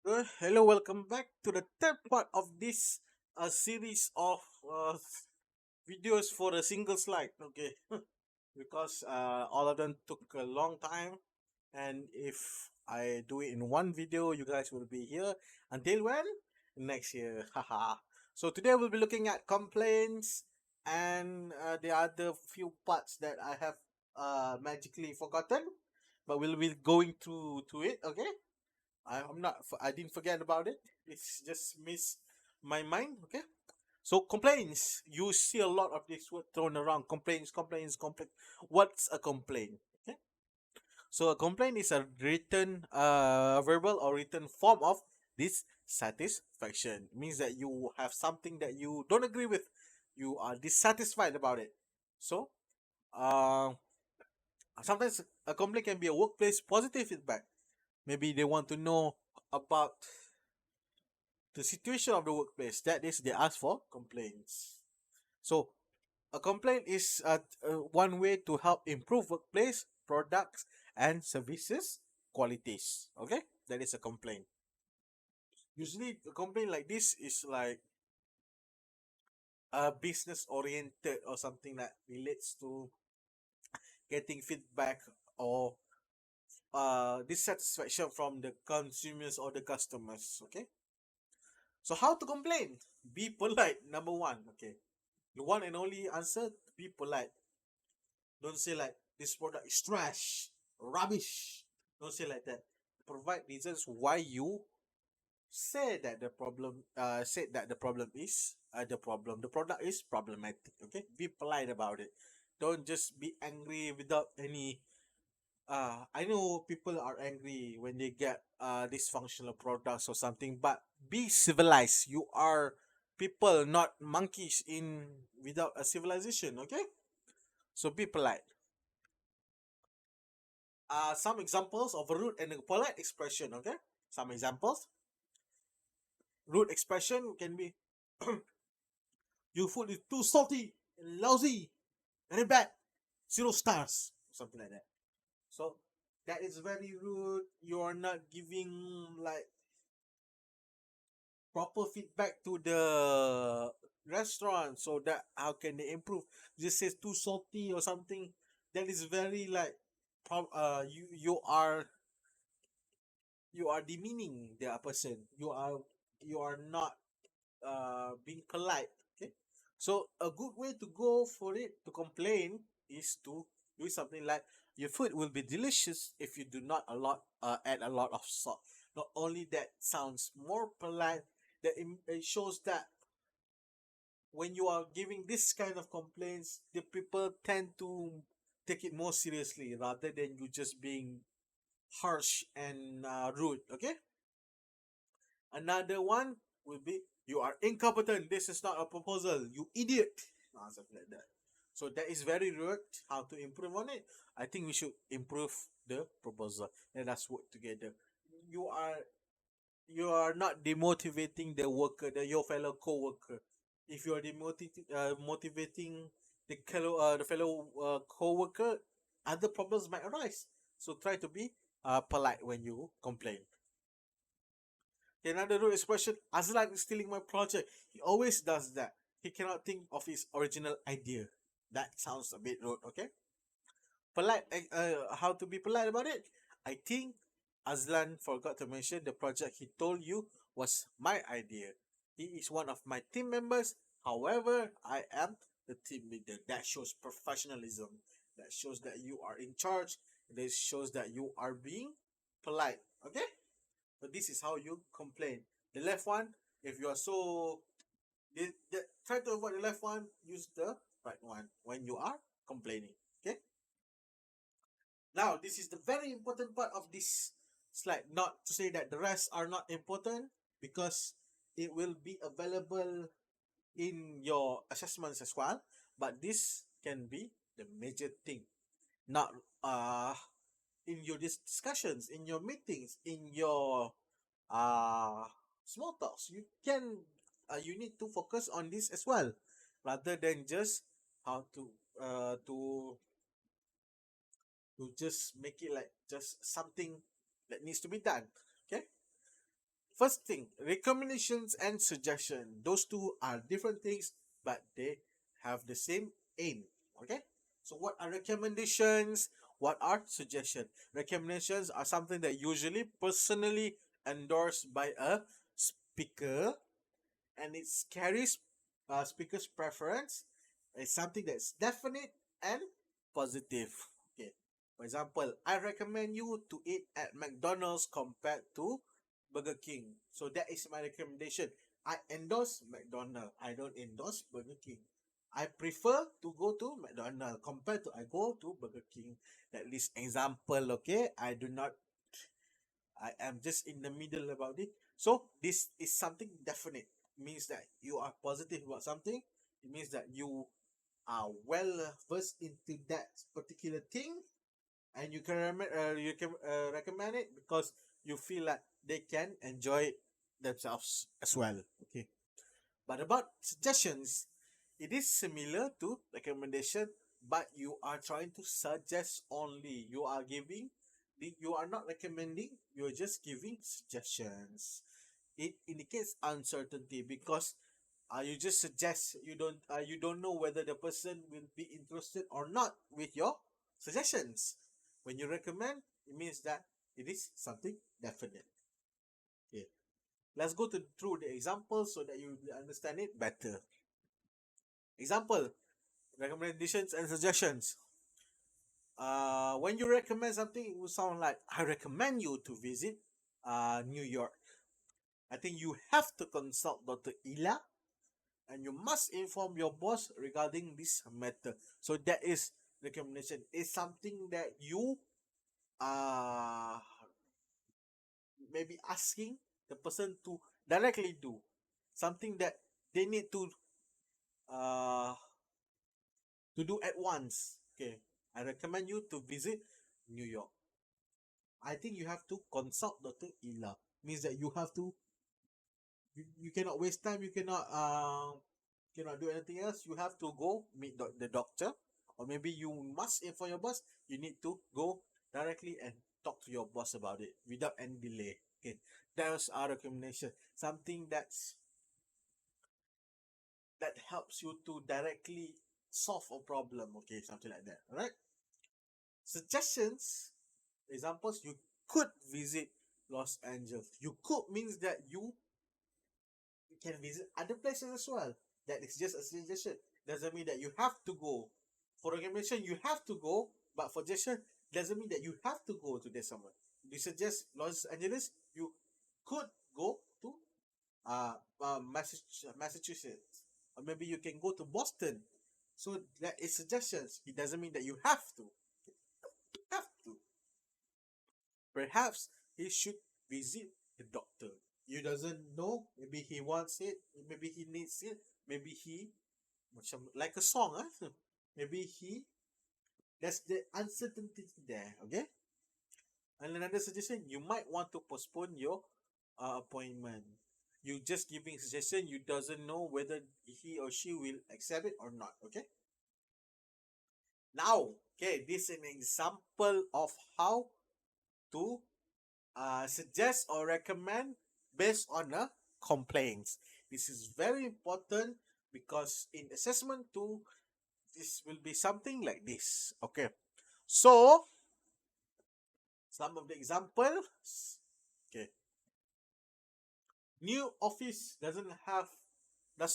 Hello, welcome back to the third part of this series of videos for a single slide. Okay, because all of them took a long time, and if I do it in one video, you guys will be here until when? Next year. Haha. So today we'll be looking at complaints and the other few parts that I have magically forgotten, but we'll be going through to it. Okay. I'm not. I didn't forget about it. It's just missed my mind. Okay. So complaints. You see a lot of this word thrown around. Complaints, complaints, complaint. What's a complaint? Okay. So a complaint is a written, verbal or written form of dissatisfaction. It means that you have something that you don't agree with. You are dissatisfied about it. So, uh, sometimes a complaint can be a workplace positive feedback. Maybe they want to know about the situation of the workplace. That is, they ask for complaints. So, a complaint is one way to help improve workplace products and services qualities. Okay, that is a complaint. Usually, a complaint like this is like business oriented or something that relates to getting feedback or dissatisfaction from the consumers or the customers. Okay, so how to complain? Be polite. Number one. Okay, the one and only answer: be polite. Don't say like this product is trash, rubbish. Don't say like that. Provide reasons why you said that the problem is the problem. The product is problematic. Okay, be polite about it. Don't just be angry without any. I know people are angry when they get dysfunctional products or something, but be civilized. You are people, not monkeys in without a civilization. Okay, so be polite. Some examples of a rude and a polite expression. Okay, some examples. Rude expression can be, "Your food is too salty and lousy, very bad, 0 stars," something like that. So that is very rude. You are not giving like proper feedback to the restaurant, so that how can they improve? Just says too salty or something. That is very like, you are demeaning the person. You are not being polite. Okay, so a good way to go for it to complain is to do something like, your food will be delicious if you do not add a lot of salt. Not only that, sounds more polite, that it shows that when you are giving this kind of complaints, the people tend to take it more seriously rather than you just being harsh and rude. Okay, another one will be, "You are incompetent. This is not a proposal. You idiot." Something like that. So that is very rude. How to improve on it? I think we should improve the proposal. Let us work together. You are you are not demotivating the worker, your fellow co-worker. If you are motivating the fellow co-worker, other problems might arise. So try to be polite when you complain. Another rude expression: "Azlan is stealing my project." He always does that. He cannot think of his original idea. That sounds a bit rude, okay? Polite, how to be polite about it? I think Azlan forgot to mention the project he told you was my idea. He is one of my team members. However, I am the team leader. That shows professionalism. That shows that you are in charge. This shows that you are being polite, okay? So this is how you complain. The left one, if you are so, try to avoid the left one. Use the right one when you are complaining. Okay. Now this is the very important part of this slide. Not to say that the rest are not important, because it will be available in your assessments as well. But this can be the major thing. Not in your discussions, in your meetings, in your uh small talks, you need to focus on this as well, rather than just how to just make it like just something that needs to be done. Okay, First thing, recommendations and suggestion. Those two are different things, but they have the same aim. Okay. So what are recommendations? What are suggestions? Recommendations are something that usually personally endorsed by a speaker, and it carries speaker's preference. It's something that's definite and positive. Okay. For example, I recommend you to eat at McDonald's compared to Burger King. So that is my recommendation. I endorse McDonald's. I don't endorse Burger King. I prefer to go to McDonald's compared to I go to Burger King. That is example, okay? I am just in the middle about it. So this is something definite. Means that you are positive about something. It means that you are well versed into that particular thing, and you can recommend it because you feel like they can enjoy it themselves as well. Okay. But about suggestions, it is similar to recommendation, but you are trying to suggest only. You are not recommending, you are just giving suggestions. It indicates uncertainty because you just suggest, you don't know whether the person will be interested or not with your suggestions. When you recommend, it means that it is something definite. Okay. Let's go through the examples so that you will understand it better. Example, recommendations and suggestions. When you recommend something, it will sound like, I recommend you to visit New York. I think you have to consult Dr. Ila, and you must inform your boss regarding this matter. So that is recommendation. It's something that you uh maybe asking the person to directly do. Something that they need uh to do at once. Okay. I recommend you to visit New York. I think you have to consult Dr. Ila. Means that you have to you cannot waste time, you cannot do anything else. You have to go meet the doctor, or maybe you must inform your boss. You need to go directly and talk to your boss about it without any delay. Okay, that's our recommendation. Something that helps you to directly solve a problem. Okay, something like that. All right. Suggestions, examples. You could visit Los Angeles. You could means that you can visit other places as well. That is just a suggestion. Doesn't mean that you have to go. For recommendation, you have to go, but for suggestion, doesn't mean that you have to go to there somewhere. You suggest Los Angeles, you could go to Massachusetts, or maybe you can go to Boston. So that is suggestions. It doesn't mean that you have to. You have to. Perhaps he should visit the doctor. You doesn't know. Maybe he wants it. Maybe he needs it. Maybe he macam like a song, huh? Maybe he there's the uncertainty there. Okay. And another suggestion, you might want to postpone your appointment. You just giving suggestion. You doesn't know whether he or she will accept it or not. Okay. Now, okay, this is an example of how to suggest or recommend based on a complaints. This is very important because in assessment 2, this will be something like this. Okay. So, some of the examples. Okay. New office does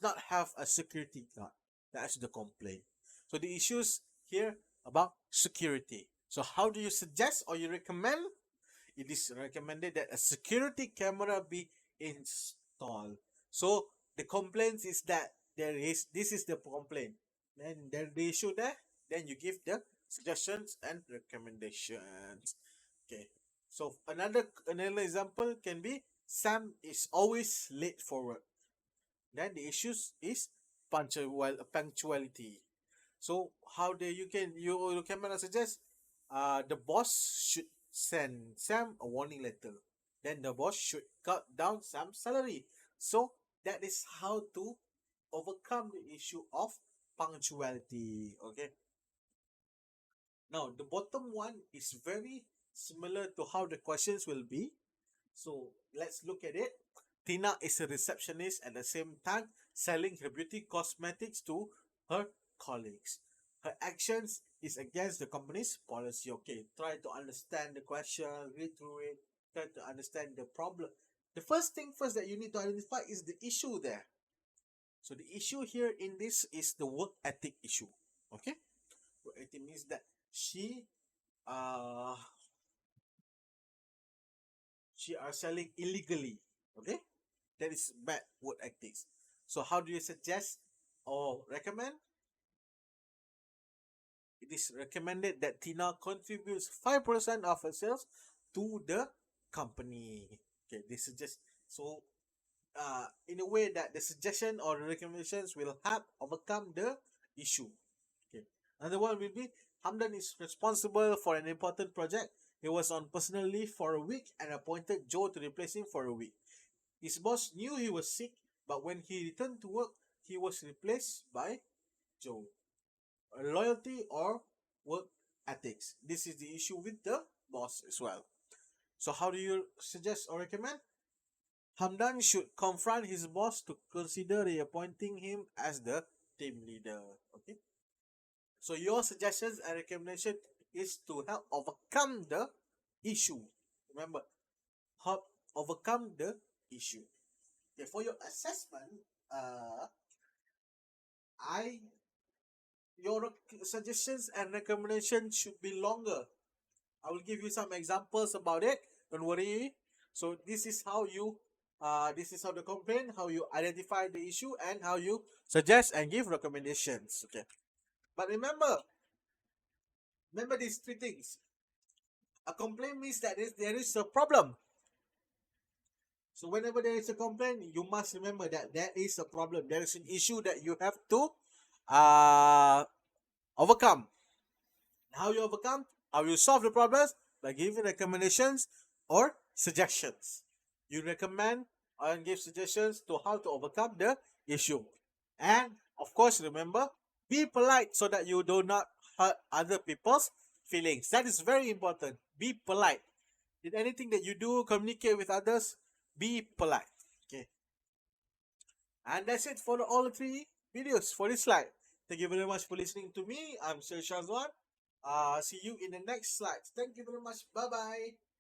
not have a security guard. That's the complaint. So the issues here about security. So how do you suggest or you recommend? It is recommended that a security camera be installed. So the complaint is that this is the complaint. Then there the issue there. Then you give the suggestions and recommendations. Okay. So another example can be Sam is always late for work. Then the issues is punctuality. So how do you can suggest the boss should send Sam a warning letter. Then the boss should cut down Sam's salary. So that is how to overcome the issue of punctuality. Okay. Now the bottom one is very similar to how the questions will be. So let's look at it. Tina is a receptionist at the same time selling her beauty cosmetics to her colleagues. Her actions is against the company's policy. Okay, try to understand the question, read through it, try to understand the problem. The first thing first that you need to identify is the issue there. So the issue here in this is the work ethic issue. Okay, work ethic means that uh she are selling illegally. Okay, that is bad work ethics. So how do you suggest or recommend? It is recommended that Tina contributes 5% of her sales to the company. Okay, this suggest so in a way that the suggestion or the recommendations will help overcome the issue. Okay. Another one will be Hamdan is responsible for an important project. He was on personal leave for a week and appointed Joe to replace him for a week. His boss knew he was sick, but when he returned to work, he was replaced by Joe. Loyalty or work ethics. This is the issue with the boss as well. So how do you suggest or recommend? Hamdan should confront his boss to consider reappointing him as the team leader. Okay. So your suggestions and recommendation is to help overcome the issue. Remember, help overcome the issue. Okay, for your assessment, I your suggestions and recommendations should be longer. I will give you some examples about it. Don't worry. So this is how the complaint, how you identify the issue, and how you suggest and give recommendations. Okay. But remember these three things. A complaint means that there is a problem. So whenever there is a complaint, you must remember that there is a problem. There is an issue that you have to uh, overcome. How you overcome? How you solve the problems? By giving recommendations or suggestions. You recommend and give suggestions to how to overcome the issue. And of course, remember, be polite so that you do not hurt other people's feelings. That is very important. Be polite. In anything that you do, communicate with others, be polite. Okay. And that's it for all the three videos for this slide. Thank you very much for listening to me. I'm Sir Shazwan. See you in the next slide. Thank you very much. Bye bye.